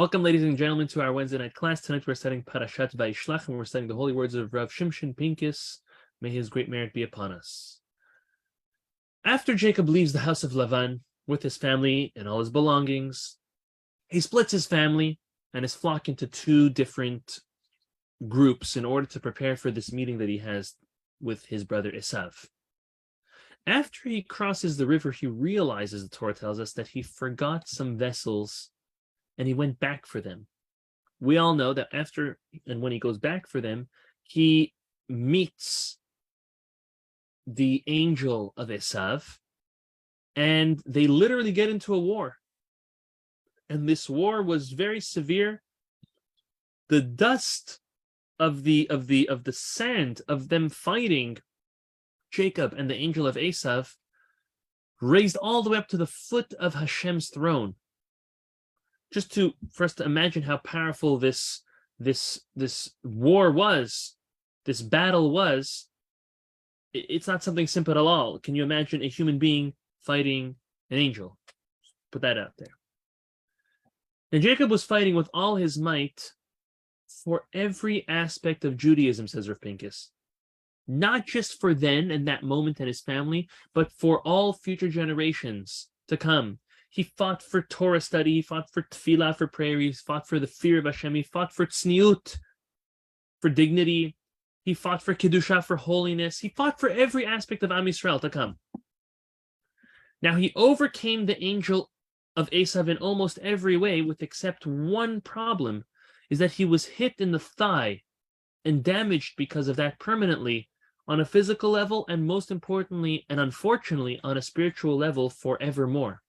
Welcome, ladies and gentlemen, to our Wednesday night class. Tonight we're studying Parashat Vayishlach, and we're studying the holy words of Rav Shimshon Pincus. May his great merit be upon us. After Jacob leaves the house of Lavan with his family and all his belongings, he splits his family and his flock into two different groups in order to prepare for this meeting that he has with his brother Esav. After he crosses the river, he realizes, the Torah tells us, that he forgot some vessels and he went back for them. We all know that after and when he goes back for them, he meets the angel of Esav, and they literally get into a war. And this war was very severe. The dust of the sand of them fighting Jacob and the angel of Esav raised all the way up to the foot of Hashem's throne. Just for us to imagine how powerful this war was, this battle was, it's not something simple at all. Can you imagine a human being fighting an angel? Put that out there. And Jacob was fighting with all his might for every aspect of Judaism, says Rav Pincus. Not just for then and that moment and his family, but for all future generations to come. He fought for Torah study, he fought for tefillah, for prayer, he fought for the fear of Hashem, he fought for tzniut, for dignity, he fought for kedusha, for holiness, he fought for every aspect of Am Yisrael to come. Now he overcame the angel of Esav in almost every way, with except one problem, is that he was hit in the thigh and damaged because of that permanently, on a physical level, and most importantly, and unfortunately, on a spiritual level forevermore.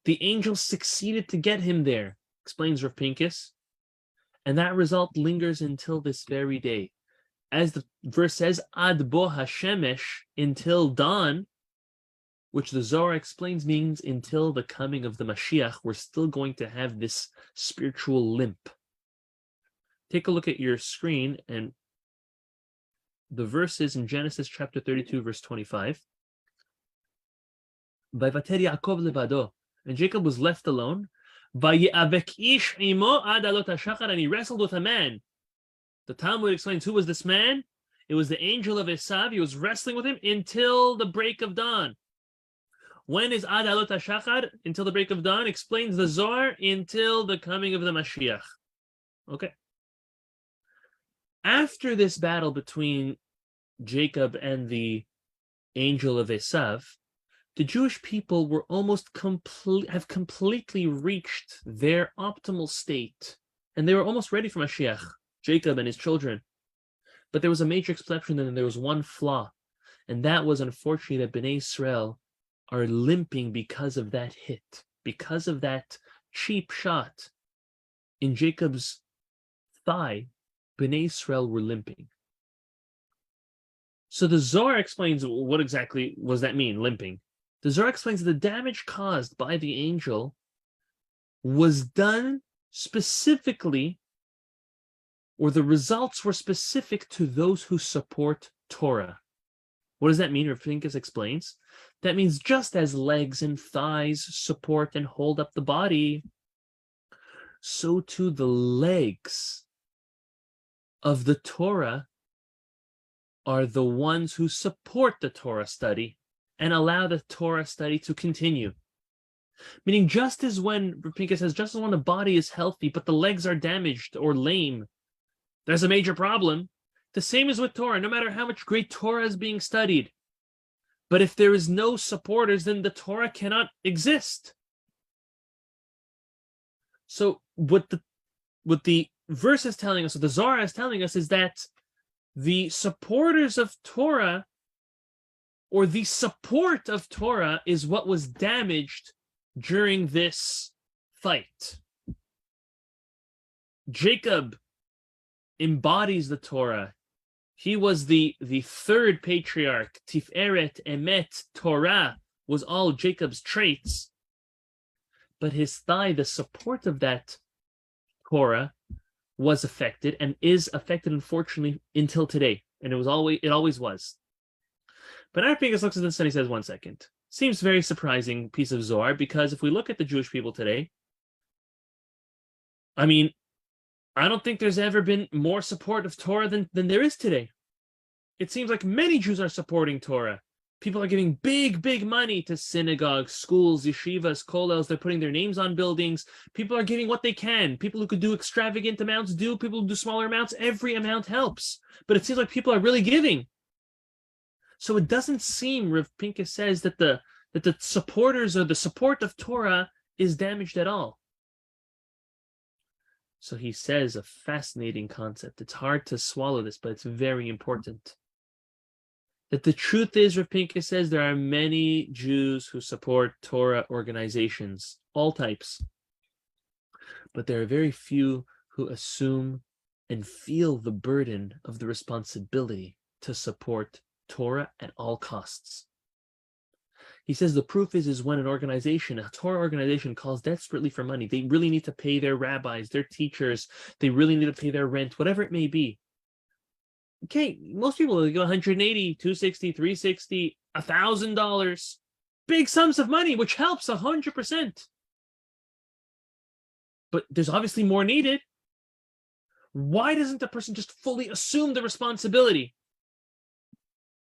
The angel succeeded to get him there, explains Rav Pincus, and that result lingers until this very day. As the verse says, Ad bo hashemesh, until dawn, which the Zohar explains means until the coming of the Mashiach, we're still going to have this spiritual limp. Take a look at your screen, and the verse is in Genesis chapter 32, verse 25. Vayivater Yaakov levado. And Jacob was left alone. Vaye'avek ish imo ad alot hashachar, and he wrestled with a man. The Talmud explains who was this man. It was the angel of Esav. He was wrestling with him until the break of dawn. When is ad alot hashachar? Until the break of dawn, explains the Zohar, until the coming of the Mashiach. Okay. After this battle between Jacob and the angel of Esav, the Jewish people were have completely reached their optimal state, and they were almost ready for Mashiach, Jacob and his children. But there was a major exception, and there was one flaw, and that was, unfortunately, that Bnei Israel are limping because of that hit, because of that cheap shot in Jacob's thigh. Bnei Israel were limping. So the Zohar explains what exactly does that mean, limping. The Zohar explains that the damage caused by the angel was done specifically, or the results were specific to those who support Torah. What does that mean? Rav Pincus explains. That means just as legs and thighs support and hold up the body, so too the legs of the Torah are the ones who support the Torah study and allow the Torah study to continue. Meaning, just as when Pincus says, just as when the body is healthy, but the legs are damaged or lame, there's a major problem. The same is with Torah. No matter how much great Torah is being studied, but if there is no supporters, then the Torah cannot exist. So what the verse is telling us, what the Zohar is telling us, is that the supporters of Torah, or the support of Torah, is what was damaged during this fight. Jacob embodies the Torah. He was the third patriarch. Tiferet, Emet, Torah was all Jacob's traits. But his thigh, the support of that Torah, was affected and is affected, unfortunately, until today. And it always was. But our Pincus looks at this and he says, one second. Seems very surprising piece of Zohar, because if we look at the Jewish people today, I mean, I don't think there's ever been more support of Torah than there is today. It seems like many Jews are supporting Torah. People are giving big money to synagogues, schools, yeshivas, kollels. They're putting their names on buildings. People are giving what they can. People who could do extravagant amounts do. People who do smaller amounts, every amount helps. But it seems like people are really giving. So it doesn't seem, Rav Pincus says, that the supporters or the support of Torah is damaged at all. So he says a fascinating concept. It's hard to swallow this, but it's very important. That the truth is, Rav Pincus says, there are many Jews who support Torah organizations, all types. But there are very few who assume and feel the burden of the responsibility to support Torah at all costs. He says the proof is when a Torah organization calls desperately for money. They really need to pay their rabbis, their teachers. They really need to pay their rent, whatever it may be. Okay, most people will go 180, 260, 360, $1,000. Big sums of money, which helps 100%. But there's obviously more needed. Why doesn't the person just fully assume the responsibility?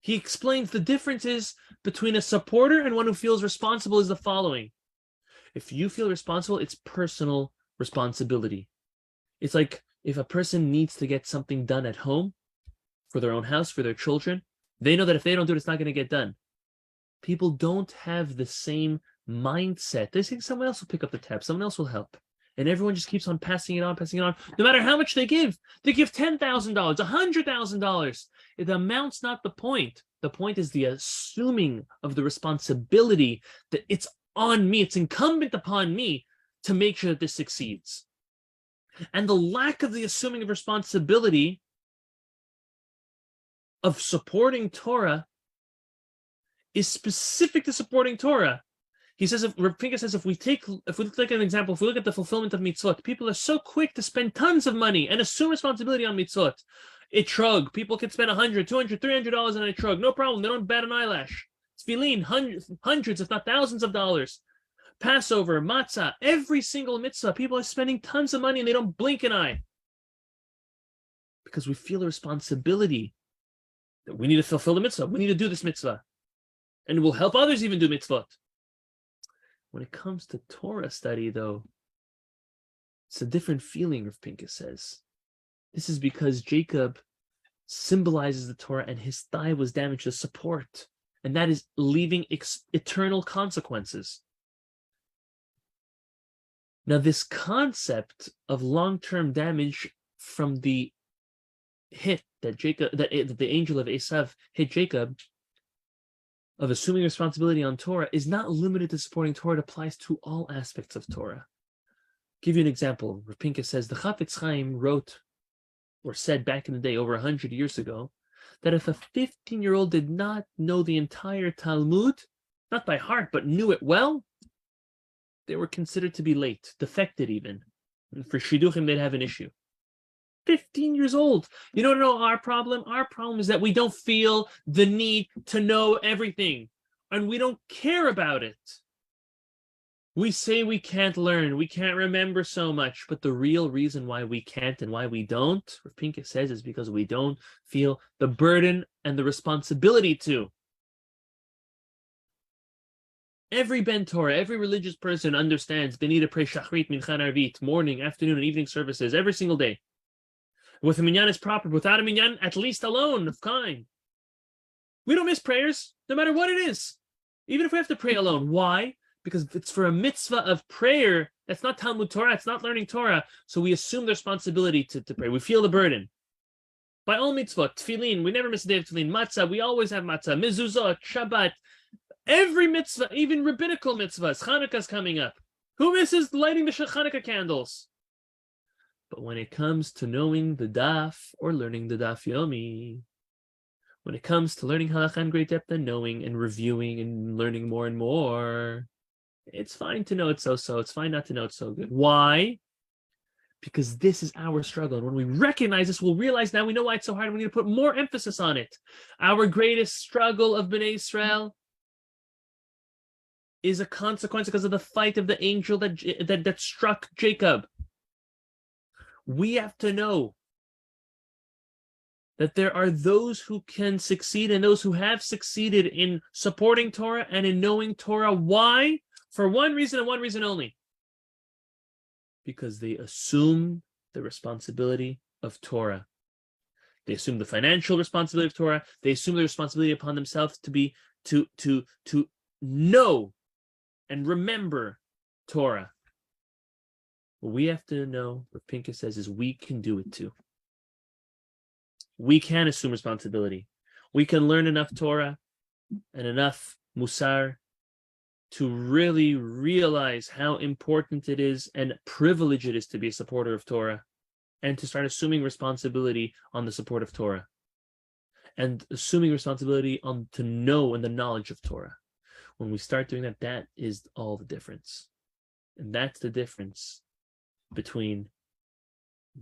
He explains the differences between a supporter and one who feels responsible is the following. If you feel responsible, it's personal responsibility. It's like if a person needs to get something done at home, for their own house, for their children, they know that if they don't do it, it's not going to get done. People don't have the same mindset. They think someone else will pick up the tab, someone else will help. And everyone just keeps on passing it on. No matter how much they give $10,000, $100,000. The amount's not the point. The point is the assuming of the responsibility that it's on me, it's incumbent upon me to make sure that this succeeds. And the lack of the assuming of responsibility of supporting Torah is specific to supporting Torah. He says, Pincus says, if we look an example, if we look at the fulfillment of mitzvot, people are so quick to spend tons of money and assume responsibility on mitzvot. Etrog, people can spend $100, $200, $300 on an etrog, no problem. They don't bat an eyelash. Tefillin, hundreds, if not thousands of dollars. Passover, matzah, every single mitzvah, people are spending tons of money and they don't blink an eye because we feel a responsibility that we need to fulfill the mitzvah. We need to do this mitzvah. And we'll help others even do mitzvot. When it comes to Torah study, though, it's a different feeling, Rav Pincus says. This is because Jacob symbolizes the Torah and his thigh was damaged to support. And that is leaving eternal consequences. Now, this concept of long-term damage from the hit that the angel of Esav hit Jacob, of assuming responsibility on Torah, is not limited to supporting Torah. It applies to all aspects of Torah. I'll give you an example. Rav Pincus says the Chafetz Chaim wrote or said back in the day, over 100 years ago, that if a 15-year-old did not know the entire Talmud, not by heart, but knew it well, they were considered to be late, defected even. And for Shidduchim, they'd have an issue. 15 years old. You don't know our problem? Our problem is that we don't feel the need to know everything, and we don't care about it. We say we can't learn, we can't remember so much, but the real reason why we can't and why we don't, what Pincus says, is because we don't feel the burden and the responsibility to. Every Ben Torah, every religious person understands they need to pray Shachrit, Mincha, and Arvit, morning, afternoon, and evening services every single day. With a minyan is proper, without a minyan, at least alone of kind. We don't miss prayers, no matter what it is, even if we have to pray alone. Why? Because it's for a mitzvah of prayer. That's not Talmud Torah, it's not learning Torah. So we assume the responsibility to pray. We feel the burden. By all mitzvot, tefillin, we never miss a day of tefillin. Matzah, we always have matzah. Mezuzot, Shabbat, every mitzvah, even rabbinical mitzvahs. Hanukkah's coming up. Who misses lighting the Hanukkah candles? But when it comes to knowing the daf or learning the daf yomi, when it comes to learning halakha in great depth and knowing and reviewing and learning more and more, it's fine to know it's so-so. It's fine not to know it's so good. Why? Because this is our struggle. And when we recognize this, we'll realize now we know why it's so hard and we need to put more emphasis on it. Our greatest struggle of Bnei Israel is a consequence because of the fight of the angel that struck Jacob. We have to know that there are those who can succeed and those who have succeeded in supporting Torah and in knowing Torah. Why? For one reason and one reason only. Because they assume the responsibility of Torah. They assume the financial responsibility of Torah. They assume the responsibility upon themselves to know and remember Torah. What we have to know, what Pincus says, is we can do it too. We can assume responsibility. We can learn enough Torah and enough Musar to really realize how important it is and privilege it is to be a supporter of Torah, and to start assuming responsibility on the support of Torah, and assuming responsibility on to know and the knowledge of Torah. When we start doing that, that is all the difference. And that's the difference between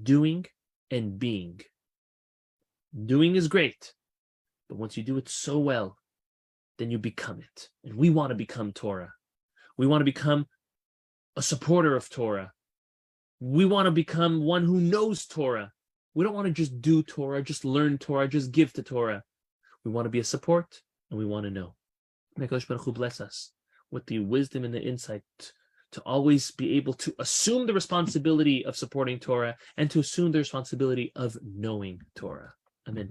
doing and being. Doing is great, but once you do it so well, then you become it. And we want to become Torah. We want to become a supporter of Torah. We want to become one who knows Torah. We don't want to just do Torah, just learn Torah, just give to Torah. We want to be a support, and we want to know. May HaKadosh Baruch Hu bless us with the wisdom and the insight to always be able to assume the responsibility of supporting Torah and to assume the responsibility of knowing Torah. Amen.